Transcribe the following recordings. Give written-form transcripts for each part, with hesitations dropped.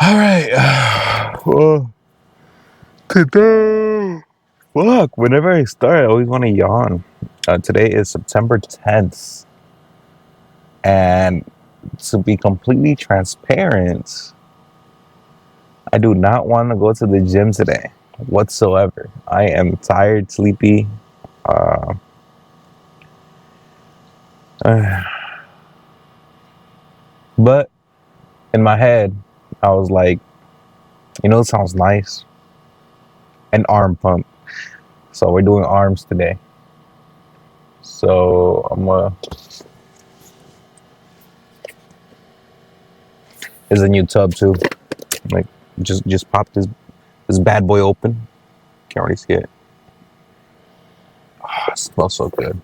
All right. Well, today, fuck. Whenever I start, I always want to yawn. Today is September 10th, and to be completely transparent, I do not want to go to the gym today whatsoever. I am tired, sleepy. Uh, but in my head, I was like, it sounds nice. An arm pump. So we're doing arms today. So there's a new tub too. Like just pop this bad boy open. Can't really see it. It smells so good.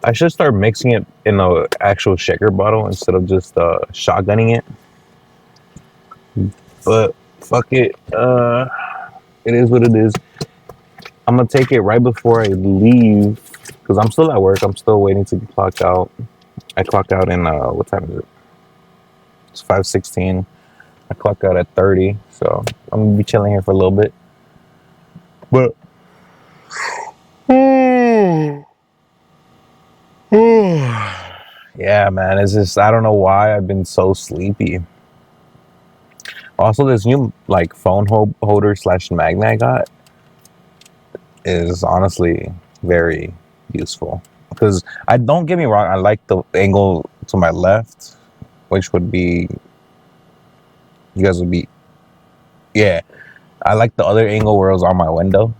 I should start mixing it in a actual shaker bottle instead of just shotgunning it. But fuck it. It is what it is. I'm gonna take it right before I leave because I'm still at work. I'm still waiting to clock out. I clock out in what time is it? It's 5:16. I clock out at 30, so I'm gonna be chilling here for a little bit. But yeah, man, it's just I don't know why I've been so sleepy. Also, this new like phone holder / magnet I got is honestly very useful because I don't get me wrong, I like the angle to my left, which would be you guys would be yeah. I like the other angle where it was on my window,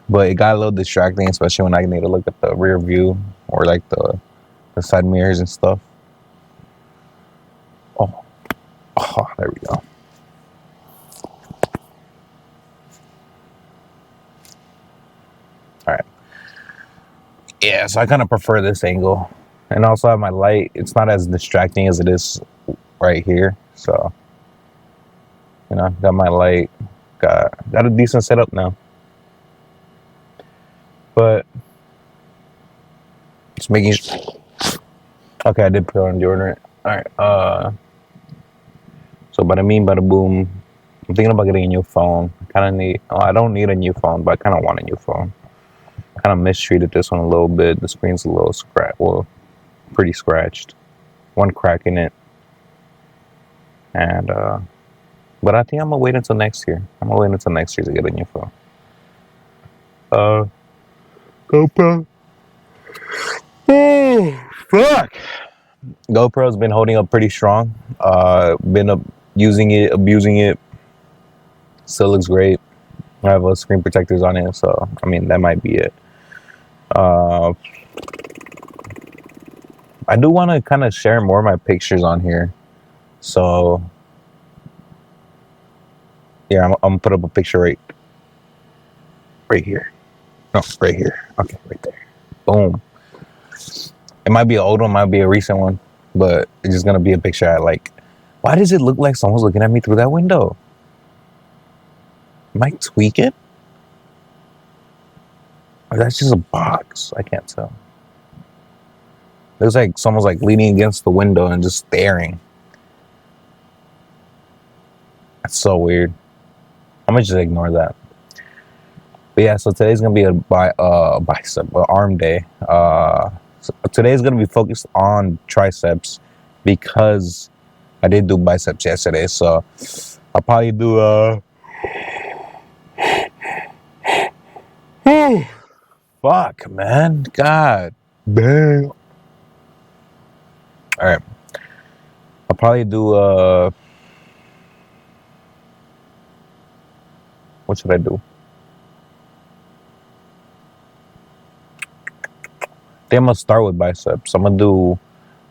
but it got a little distracting, especially when I need to look at the rear view or like the side mirrors and stuff. Oh, there we go. All right. Yeah, so I kind of prefer this angle, and also have my light. It's not as distracting as it is right here. So, got my light. Got a decent setup now. But just making. Okay, I did put on deodorant. All right. So bada boom. I'm thinking about getting a new phone. I don't need a new phone, but I kind of want a new phone. I kind of mistreated this one a little bit. The screen's a little pretty scratched. One crack in it. And, but I think I'm gonna wait until next year. I'm gonna wait until next year to get a new phone. GoPro. Oh, fuck. GoPro's been holding up pretty strong. Been using it, abusing it. Still looks great. I have screen protectors on it, so I mean that might be it. I do want to kind of share more of my pictures on here, so yeah, I'm gonna put up a picture right here. No, right here. Okay, right there. Boom. It might be an old one, might be a recent one, but it's just gonna be a picture I like. Why does it look like someone's looking at me through that window? Am I tweaking? Or that's just a box? I can't tell. Looks like someone's like leaning against the window and just staring. That's so weird. I'm gonna just ignore that. But yeah, so today's gonna be a arm day. So today's gonna be focused on triceps because I did do biceps yesterday. So I'll probably do fuck, man. God damn. All right. I'll probably do what should I do? I think I'm gonna start with biceps. I'm gonna do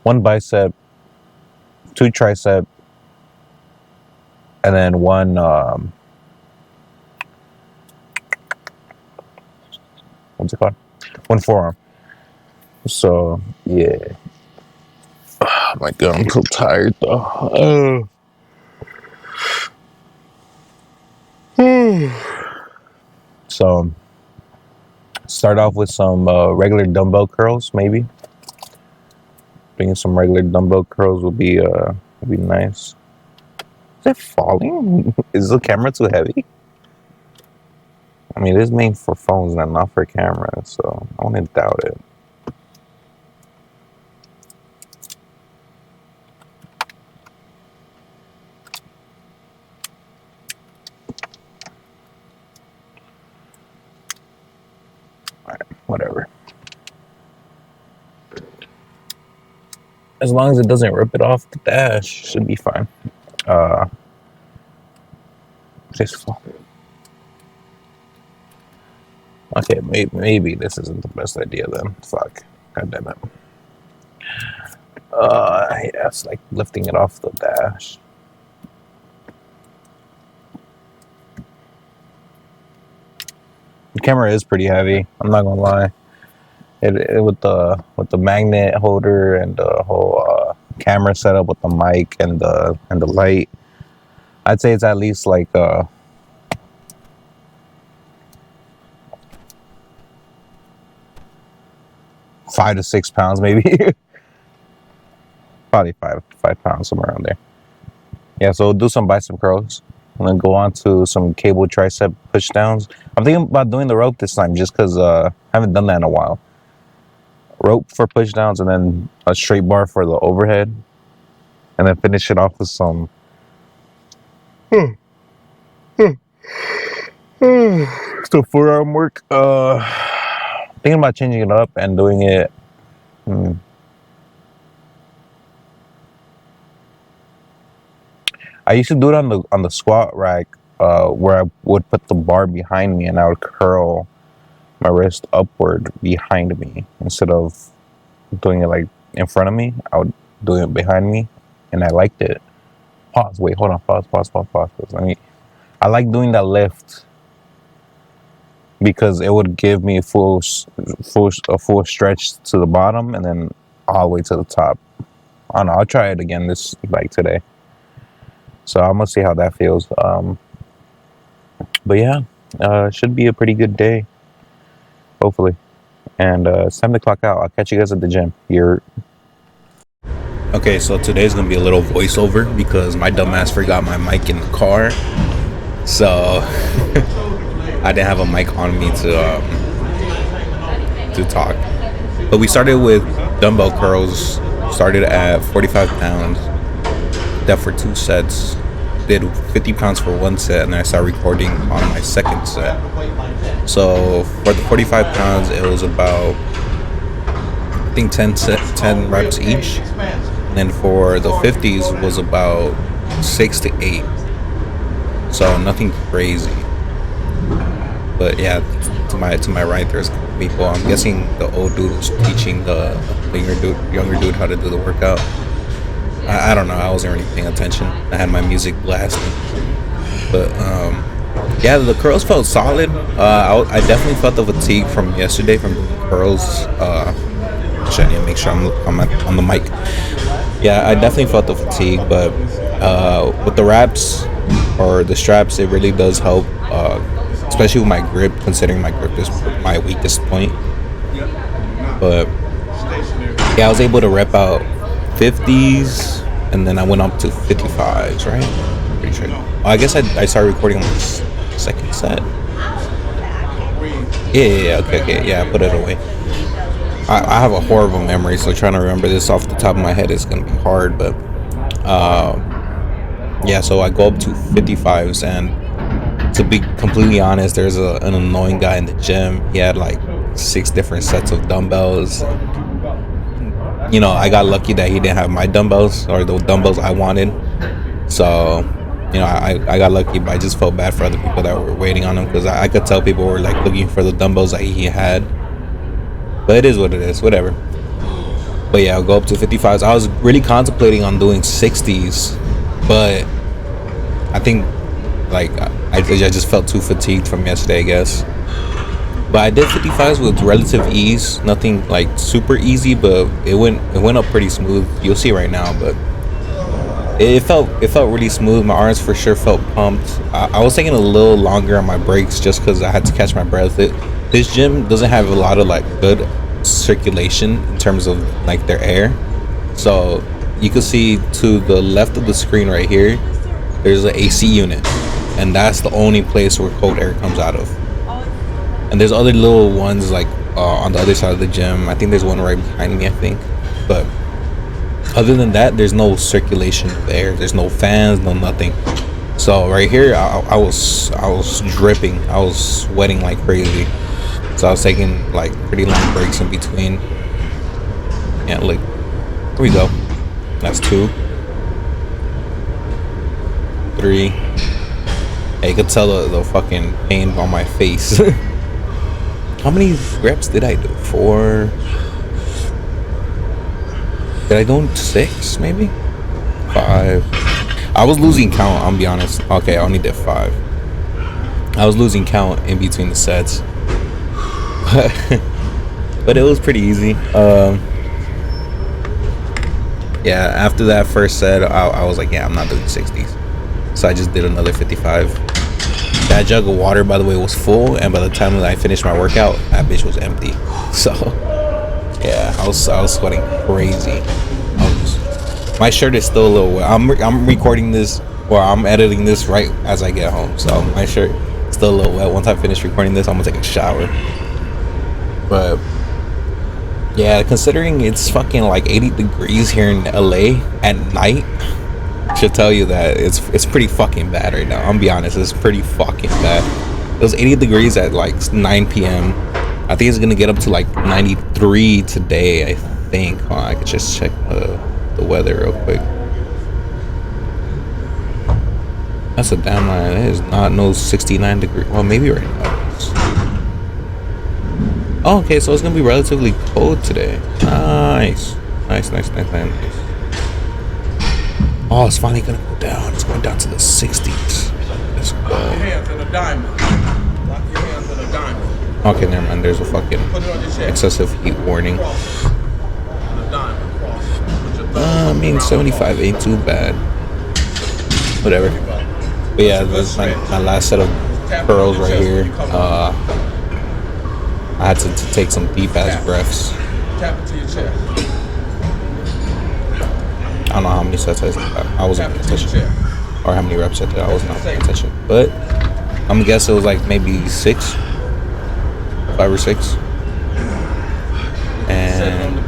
one bicep, two tricep, and then one what's it called? One forearm. So yeah. Oh my god, I'm so tired though. So start off with some regular dumbbell curls, maybe. Doing some regular dumbbell curls would be nice. it falling? Is the camera too heavy? I mean, it is made for phones and not for cameras, so I wouldn't doubt it. Alright, whatever. As long as it doesn't rip it off the dash, should be fine. Just fall. Okay, maybe this isn't the best idea then. Fuck. God damn it. Yeah, it's like lifting it off the dash. The camera is pretty heavy. I'm not gonna lie. It with the magnet holder and the whole camera setup with the mic and the light. I'd say it's at least like 5 to 6 pounds, maybe. Probably 5 pounds, somewhere around there. Yeah, so we'll do some bicep curls and then go on to some cable tricep push downs. I'm thinking about doing the rope this time just because I haven't done that in a while. Rope for push downs and then a straight bar for the overhead, and then finish it off with some so forearm work. Thinking about changing it up and doing it. I used to do it on the squat rack, where I would put the bar behind me and I would curl my wrist upward behind me instead of doing it like in front of me. I would do it behind me, and I liked it. Pause. Wait. Hold on. Pause. I like doing that lift because it would give me a full stretch to the bottom and then all the way to the top. I don't know. I'll try it again today. So I'm gonna see how that feels. But yeah, should be a pretty good day, hopefully. And it's time to clock out. I'll catch you guys at the gym. Okay, so today's gonna be a little voiceover because my dumbass forgot my mic in the car, so I didn't have a mic on me to talk. But we started with dumbbell curls. Started at 45 pounds. That for 2 sets. Did 50 pounds for 1 set, and then I started recording on my 2nd set. So for the 45 pounds, it was about, I think 10 reps each. And then for the 50s was about 6 to 8. So nothing crazy. But yeah, to my right there's people. I'm guessing the old dude was teaching the younger dude how to do the workout. I don't know. I wasn't really paying attention. I had my music blasting. But yeah, the curls felt solid. I definitely felt the fatigue from yesterday from curls. I need to make sure I'm on the mic. Yeah, I definitely felt the fatigue, but with the wraps or the straps, it really does help, especially with my grip, considering my grip is my weakest point. But yeah, I was able to rep out 50s, and then I went up to 55s, right? Pretty sure. I guess I started recording on my 2nd set. Yeah, okay, yeah, I put it away. I have a horrible memory, so trying to remember this off the top of my head is gonna be hard, but yeah, so I go up to 55s, and to be completely honest, there's an annoying guy in the gym. He had like 6 different sets of dumbbells. You know, I got lucky that he didn't have my dumbbells or the dumbbells I wanted. So, you know, I got lucky, but I just felt bad for other people that were waiting on him because I could tell people were like looking for the dumbbells that he had. But it is what it is, whatever. But yeah, I'll go up to 55s. I was really contemplating on doing 60s, but I think like I just felt too fatigued from yesterday, I guess. But I did 55s with relative ease. Nothing like super easy, but it went up pretty smooth. You'll see right now, but it felt really smooth. My arms for sure felt pumped. I was taking a little longer on my breaks just because I had to catch my breath. This gym doesn't have a lot of like good circulation in terms of like their air. So you can see to the left of the screen right here, there's an AC unit, and that's the only place where cold air comes out of. And there's other little ones like on the other side of the gym. I think there's one right behind me, I think. But other than that, there's no circulation of air. There's no fans, no nothing. So right here, I was dripping. I was sweating like crazy. So I was taking like pretty long breaks in between. Yeah, like here we go. That's 2, 3. Yeah, you could tell the fucking pain on my face. How many reps did I do? 4. Did I do 6 maybe? 5. I was losing count, I'll be honest. Okay, I only did 5. I was losing count in between the sets. But it was pretty easy. Yeah, after that first set, I was like, yeah, I'm not doing 60s. So I just did another 55. That jug of water, by the way, was full, and by the time that I finished my workout, that bitch was empty. So yeah, I was sweating crazy. My shirt is still a little wet. I'm recording this, or I'm editing this right as I get home, so my shirt is still a little wet. Once I finish recording this, I'm gonna take a shower. But yeah, considering it's fucking like 80 degrees here in LA at night, should tell you that it's pretty fucking bad right now. I'm gonna be honest, it's pretty fucking bad. It was 80 degrees at like 9 p.m. I think it's gonna get up to like 93 today, I think. Oh, I could just check the weather real quick. That's a damn lie. It is not no 69 degree. Well, maybe right now. Oh, okay, so it's gonna be relatively cold today. Nice. Oh, it's finally gonna go down. It's going down to the 60s. Let's go. Lock your hands in a diamond. Lock your hands in a diamond. Okay, never mind. There's a fucking excessive heat warning. I mean, 75 ain't too bad. Whatever. But yeah, that's my last set of curls right here. I had to take some deep ass breaths. Tap into your chest. I don't know how many sets I wasn't paying attention, or how many reps I did. I was not paying attention, but I'm gonna guess it was like maybe 6, 5 or 6. And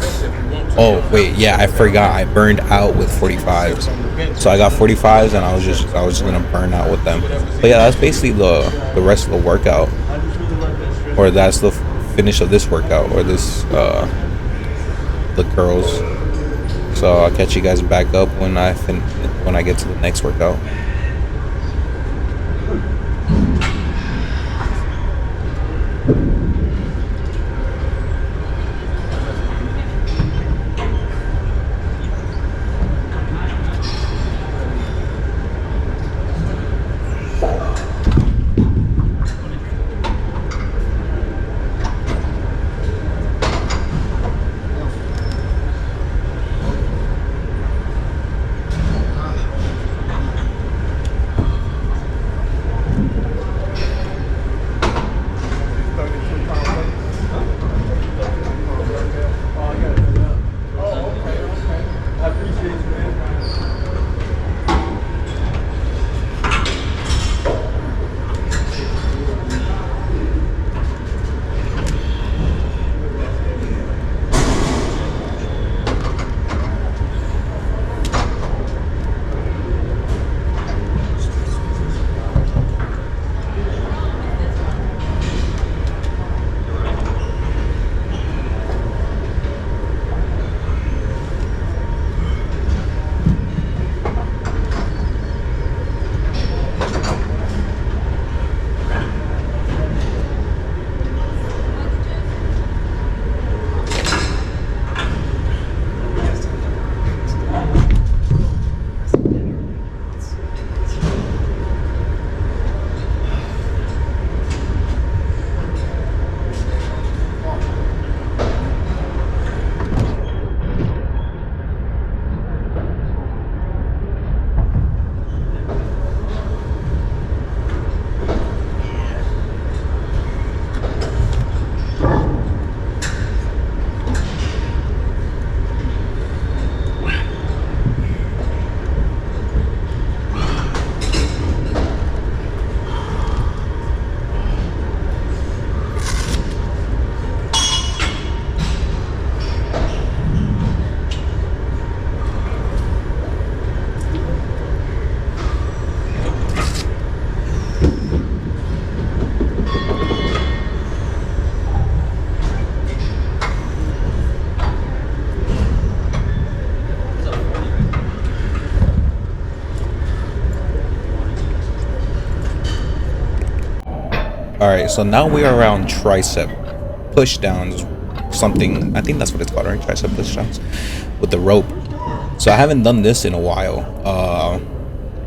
oh wait, yeah, I forgot. I burned out with 45s, so I got 45s, and I was just gonna burn out with them. But yeah, that's basically the rest of the workout, or that's the finish of this workout, or this the curls. So I'll catch you guys back up when I get to the next workout. All right, so now we are around tricep push downs, something, I think that's what it's called, right? Tricep push downs with the rope. So I haven't done this in a while.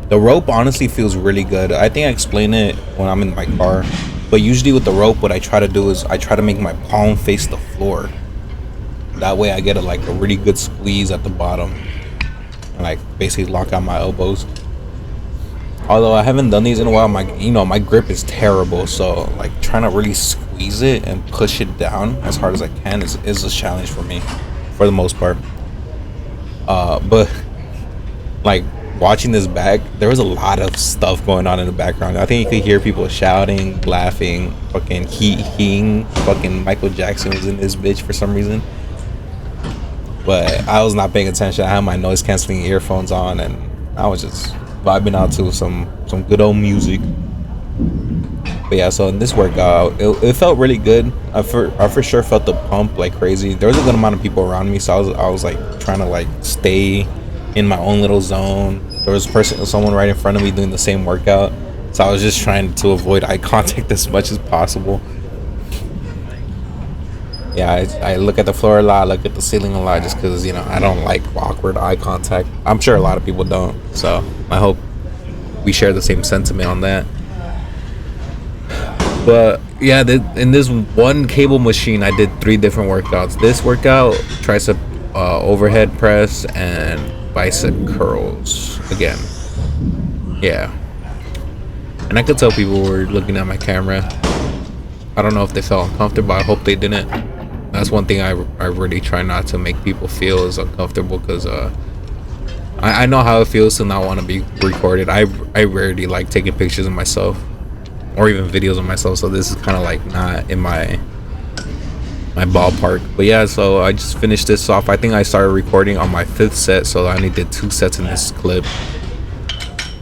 The rope honestly feels really good. I think I explain it when I'm in my car, but usually with the rope, what I try to do is I try to make my palm face the floor. That way I get a really good squeeze at the bottom and like basically lock out my elbows. Although I haven't done these in a while, my grip is terrible, so like trying to really squeeze it and push it down as hard as I can is a challenge for me, for the most part. But like watching this back, there was a lot of stuff going on in the background. I think you could hear people shouting, laughing, fucking heeing. Fucking Michael Jackson was in this bitch for some reason. But I was not paying attention. I had my noise canceling earphones on, and I was just vibing out to some good old music. But yeah, so in this workout, it felt really good. I for sure felt the pump like crazy. There was a good amount of people around me, so I was like trying to like stay in my own little zone. There was someone right in front of me doing the same workout, so I was just trying to avoid eye contact as much as possible. Yeah, I look at the floor a lot, I look at the ceiling a lot, just because I don't like awkward eye contact. I'm sure a lot of people don't, so I hope we share the same sentiment on that. But yeah, in this one cable machine, I did 3 different workouts. This workout, tricep overhead press and bicep curls again. Yeah, and I could tell people were looking at my camera. I don't know if they felt uncomfortable. I hope they didn't. That's one thing I really try not to make people feel is uncomfortable, because I know how it feels to not want to be recorded. I rarely like taking pictures of myself or even videos of myself, so this is kind of like not in my ballpark. But yeah, so I just finished this off. I think I started recording on my 5th set, so I only did 2 sets in this clip.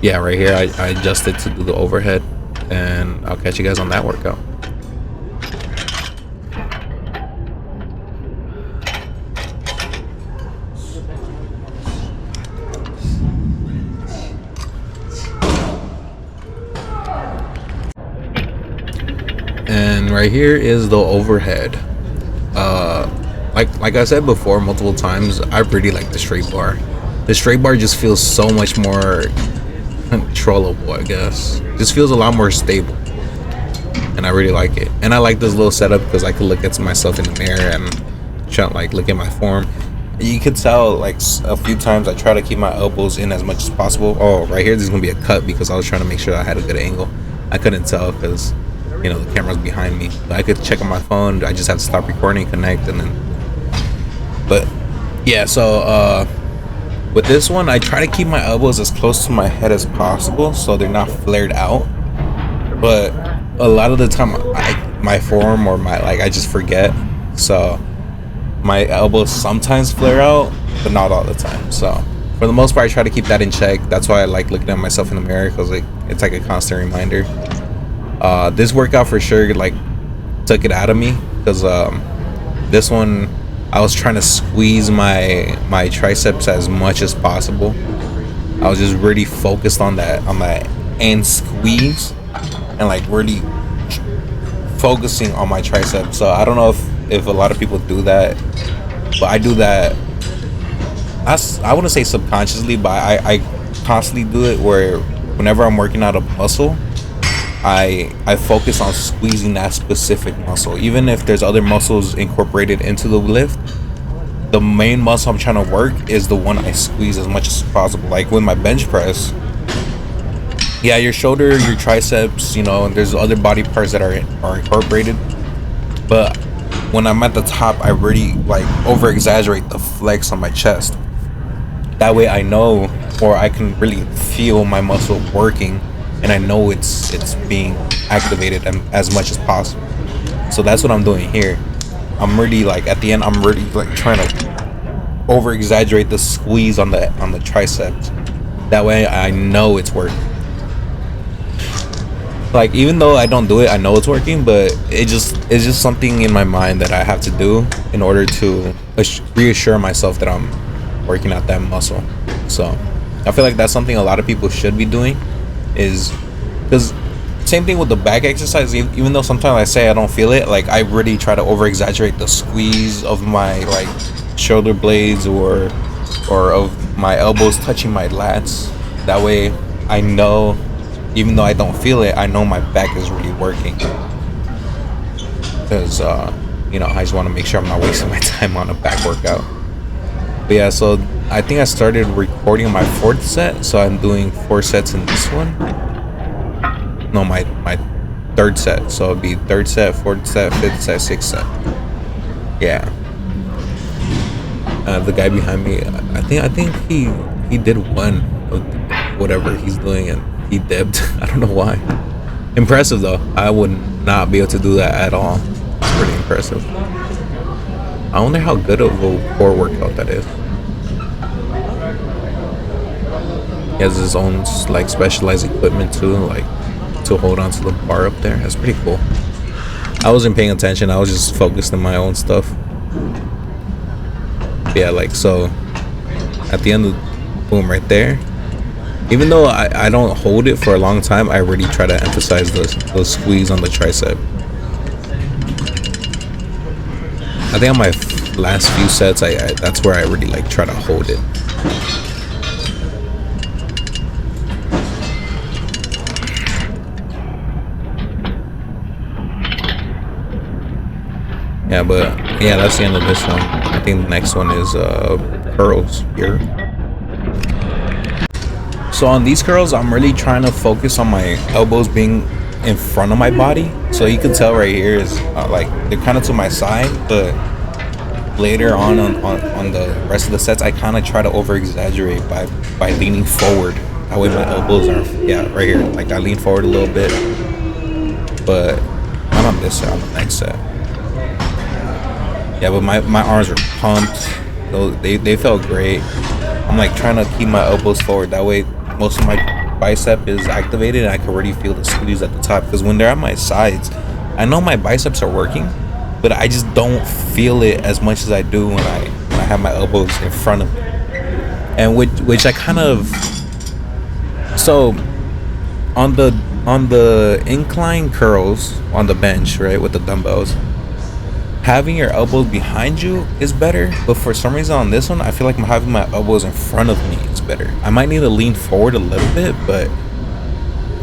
Yeah, right here I adjusted to do the overhead, and I'll catch you guys on that workout. And right here is the overhead. Like I said before multiple times, I really like the straight bar. The straight bar just feels so much more controllable, I guess. Just feels a lot more stable, and I really like it. And I like this little setup because I could look at myself in the mirror and try to like look at my form. You could tell like a few times I try to keep my elbows in as much as possible. Oh, right here there's gonna be a cut because I was trying to make sure I had a good angle. I couldn't tell because the camera's behind me, but I could check on my phone. I just have to stop recording, connect, and then. But yeah, so with this one, I try to keep my elbows as close to my head as possible so they're not flared out. But a lot of the time, my form or I just forget. So my elbows sometimes flare out, but not all the time. So for the most part, I try to keep that in check. That's why I like looking at myself in the mirror, because it's like a constant reminder. This workout for sure took it out of me, because this one I was trying to squeeze my triceps as much as possible. I was just really focused on that end squeeze, and like really focusing on my triceps. So I don't know if a lot of people do that, but I do that. I wouldn't say subconsciously, but I constantly do it, where whenever I'm working out a muscle, I focus on squeezing that specific muscle. Even if there's other muscles incorporated into the lift, the main muscle I'm trying to work is the one I squeeze as much as possible. Like with my bench press, yeah, your shoulder, your triceps, and there's other body parts that are incorporated. But when I'm at the top, I really over exaggerate the flex on my chest. That way I know, or I can really feel my muscle working, and I know it's being activated as much as possible. So that's what I'm doing here. I'm really at the end, I'm really trying to over exaggerate the squeeze on the triceps. That way I know it's working. Even though I don't do it, I know it's working, but it's just something in my mind that I have to do in order to reassure myself that I'm working out that muscle. So I feel like that's something a lot of people should be doing, is because same thing with the back exercise. Even though sometimes I say I don't feel it, like I really try to over exaggerate the squeeze of my like shoulder blades or of my elbows touching my lats. That way I know, even though I don't feel it, I know my back is really working. Because I just want to make sure I'm not wasting my time on a back workout. But yeah, so I think I started recording my fourth set, so I'm doing 4 sets in this one. No, my third set. So it'll be third set, fourth set, fifth set, sixth set. Yeah. The guy behind me, I think he did one of whatever he's doing and he dipped. I don't know why. Impressive though. I would not be able to do that at all. It's pretty impressive. I wonder how good of a core workout that is. He has his own like specialized equipment too, like to hold on to the bar up there. That's pretty cool. I wasn't paying attention. I was just focused on my own stuff. Yeah, like so. At the end of boom, right there. Even though I don't hold it for a long time, I really try to emphasize the squeeze on the tricep. I think on my last few sets, that's where I really like try to hold it. Yeah, but yeah, that's the end of this one. I think the next one is curls here. So on these curls, I'm really trying to focus on my elbows being in front of my body. So you can tell right here is like they're kind of to my side, but later on the rest of the sets, I kind of try to over exaggerate by leaning forward. That way my elbows are right here. Like I lean forward a little bit, but not on this set, on the next set. Yeah, but my arms were pumped. They felt great. I'm like trying to keep my elbows forward. That way, most of my bicep is activated, and I can already feel the squeeze at the top. Because when they're at my sides, I know my biceps are working, but I just don't feel it as much as I do when I have my elbows in front of me. And which I kind of so on the incline curls on the bench, right, with the dumbbells. Having your elbows behind you is better, but for some reason on this one, I feel like I'm having my elbows in front of me is better. I might need to lean forward a little bit, but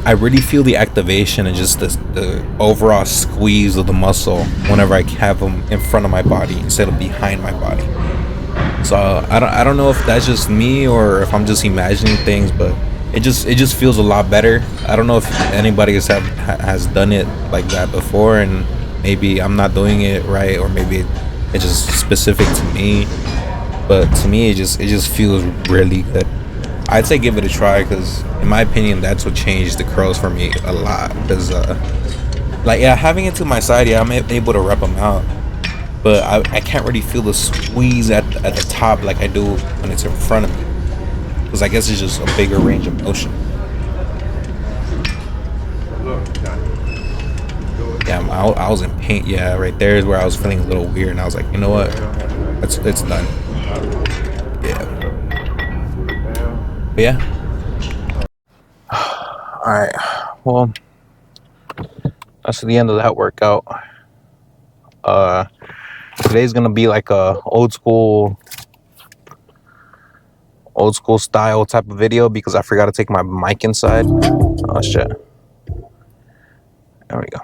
I really feel the activation and just the overall squeeze of the muscle whenever I have them in front of my body instead of behind my body. So I don't know if that's just me or if I'm just imagining things, but it just feels a lot better. I don't know if anybody has done it like that before, and maybe I'm not doing it right, or maybe it's just specific to me. But to me, it just feels really good. I'd say give it a try because, in my opinion, that's what changed the curls for me a lot. Because, having it to my side, I'm able to rep them out, but I can't really feel the squeeze at the top like I do when it's in front of me. Because I guess it's just a bigger range of motion. Yeah, I was in pain. Yeah, right there is where I was feeling a little weird, and I was like, you know what? It's done. Yeah. But yeah. All right. Well, that's the end of that workout. Today's gonna be like a old school style type of video because I forgot to take my mic inside. Oh shit. There we go.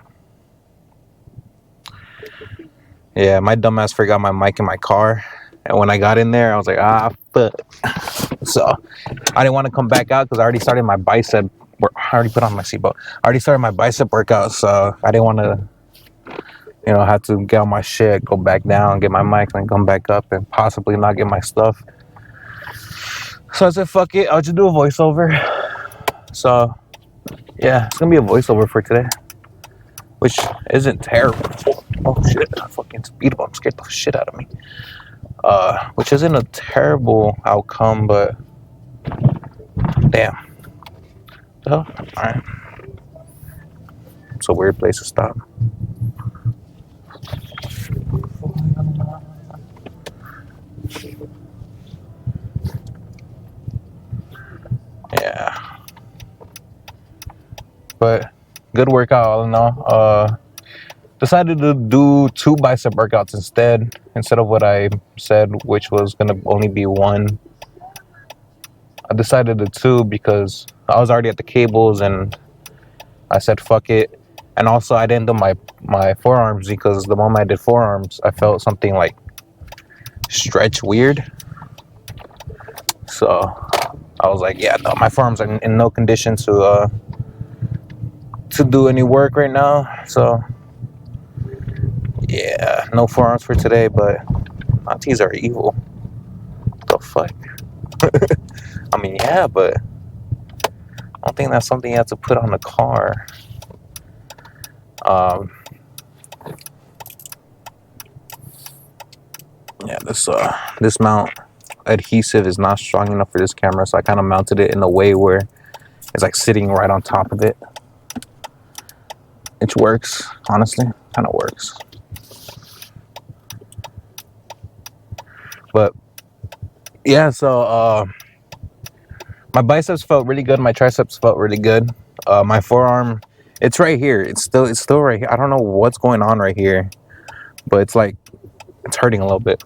Yeah, my dumbass forgot my mic in my car, and when I got in there, I was like, fuck. So I didn't want to come back out because I already started my bicep. I already put on my seatbelt. I already started my bicep workout, so I didn't want to, have to get on my shit, go back down, get my mic, and come back up, and possibly not get my stuff. So I said, fuck it, I'll just do a voiceover. So yeah, it's gonna be a voiceover for today, which isn't terrible. Oh shit, fucking speed bump scared the shit out of me. Which isn't a terrible outcome, but damn. Oh, alright. It's a weird place to stop. Yeah. But good workout all in all. Decided to do 2 bicep workouts instead of what I said, which was gonna only be 1. I decided to 2 because I was already at the cables and I said fuck it. And also I didn't do my forearms because the moment I did forearms, I felt something like stretch weird. So I was like, yeah, no, my forearms are in no condition to do any work right now. So yeah, no forearms for today. But my tees are evil. What the fuck? I mean, yeah, but I don't think that's something you have to put on the car. Yeah, this mount adhesive is not strong enough for this camera, so I kind of mounted it in a way where it's like sitting right on top of it. It works, honestly, kind of works. But yeah, so my biceps felt really good. My triceps felt really good. My forearm, it's right here. It's still right here. I don't know what's going on right here, but it's like it's hurting a little bit.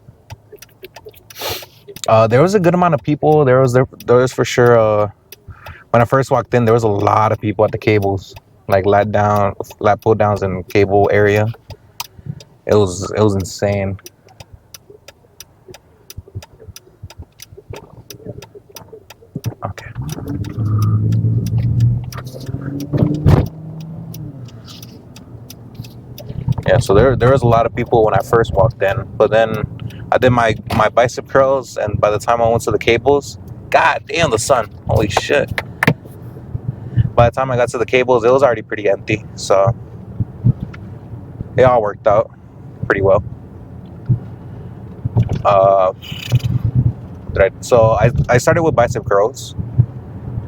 There was a good amount of people. There was for sure. When I first walked in, there was a lot of people at the cables, like lat pull downs, and cable area. It was insane. Okay. Yeah, so there was a lot of people when I first walked in, but then I did my bicep curls, and by the time I went to the cables, god damn the sun, holy shit. By the time I got to the cables, it was already pretty empty, so it all worked out pretty well. So I started with bicep curls.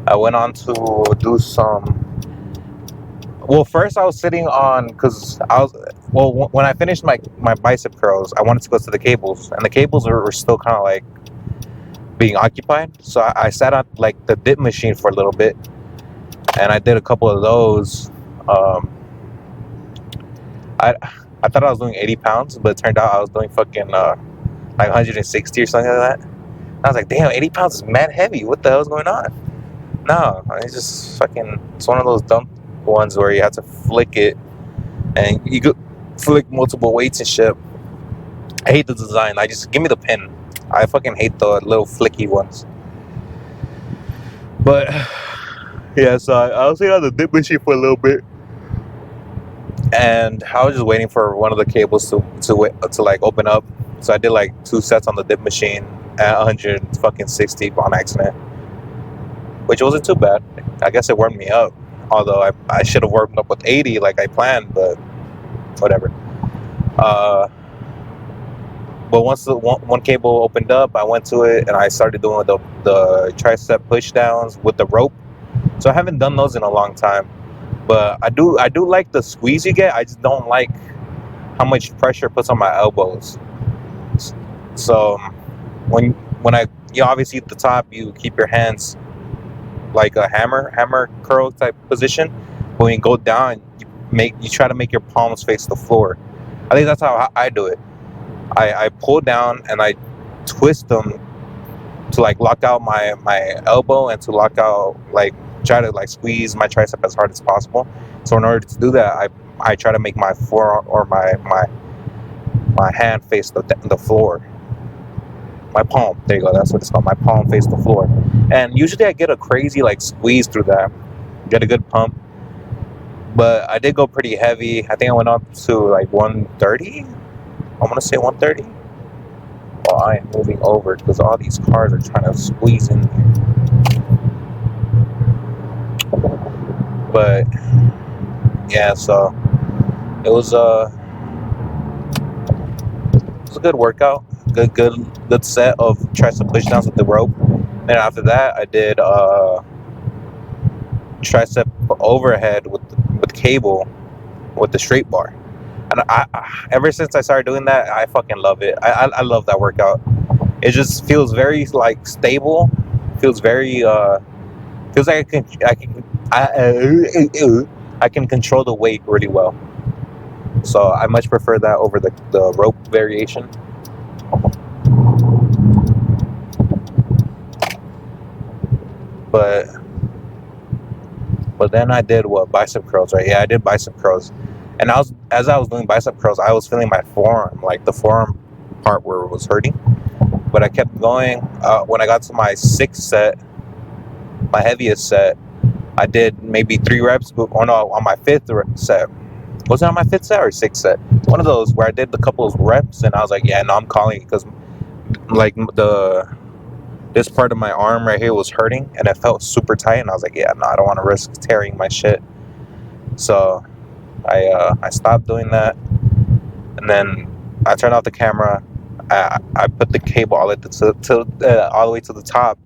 I went on to do some. Well, first I was sitting on because when I finished my bicep curls, I wanted to go to the cables, and the cables were still kind of like being occupied. So I sat on like the dip machine for a little bit, and I did a couple of those. I thought I was doing 80 pounds, but it turned out I was doing fucking like 160 or something like that. I was like, damn, 80 pounds is mad heavy. What the hell is going on? No, it's just fucking. It's one of those dumb ones where you have to flick it, and you could flick multiple weights and shit. I hate the design. I just give me the pin. I fucking hate the little flicky ones. But yeah, so I was sitting on the dip machine for a little bit, and I was just waiting for one of the cables to like open up. So I did like 2 sets on the dip machine at 160 on accident, which wasn't too bad. I guess it warmed me up, although I should have warmed up with 80 like I planned, but whatever. But once the one cable opened up, I went to it and I started doing the tricep push downs with the rope. So I haven't done those in a long time, but I do like the squeeze you get. I just don't like how much pressure it puts on my elbows. So when obviously at the top, you keep your hands like a hammer curl type position. But when you go down, you try to make your palms face the floor. I think that's how I do it. I pull down and I twist them to like lock out my elbow and to lock out, like try to like squeeze my tricep as hard as possible. So in order to do that, I try to make my forearm or my hand face the floor. My palm, there you go, that's what it's called. My palm face the floor. And usually I get a crazy like squeeze through that, get a good pump. But I did go pretty heavy. I think I went up to like 130. I'm gonna say 130. Well, I am moving over because all these cars are trying to squeeze in here. But yeah, so it was a good workout. Good set of tricep pushdowns with the rope. Then after that, I did tricep overhead with cable with the straight bar. And I ever since I started doing that, I fucking love it. I love that workout. It just feels very like stable. Feels very feels like I can control the weight really well. So I much prefer that over the rope variation. But then I did bicep curls, right? Yeah, I did bicep curls. And as I was doing bicep curls, I was feeling my forearm, like the forearm part where it was hurting. But I kept going. When I got to my sixth set, my heaviest set, I did maybe 3 reps. Or no, on my fifth set. Was it on my fifth set or sixth set? One of those where I did a couple of reps, and I was like, yeah, no, I'm calling it, because like this part of my arm right here was hurting, and it felt super tight, and I was like, yeah, no, I don't want to risk tearing my shit. So I stopped doing that, and then I turned off the camera. I put the cable all the way to the top,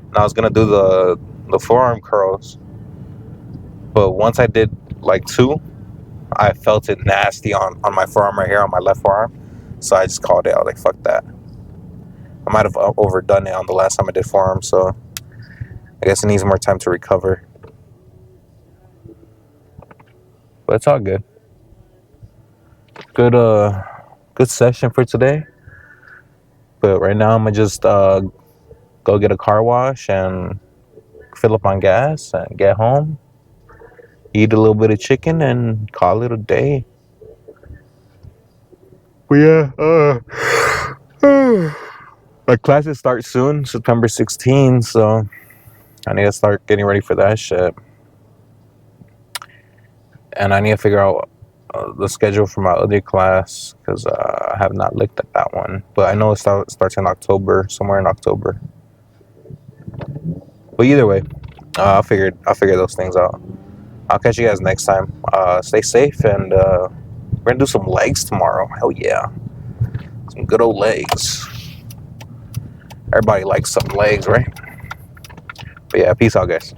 and I was gonna do the forearm curls. But once I did like 2, I felt it nasty on my forearm right here, on my left forearm. So I just called it. I was like, fuck that. I might have overdone it on the last time I did forearm, so I guess it needs more time to recover. But it's all good. Good session for today. But right now I'm gonna just go get a car wash and fill up on gas and get home, eat a little bit of chicken, and call it a day. But yeah, my classes start soon, September 16th, so I need to start getting ready for that shit. And I need to figure out the schedule for my other class, because I have not looked at that one. But I know it starts in October, somewhere in October. But either way, I'll figure those things out. I'll catch you guys next time. Stay safe, and we're gonna do some legs tomorrow. Hell yeah, some good old legs. Everybody likes some legs, right? But yeah, peace out, guys.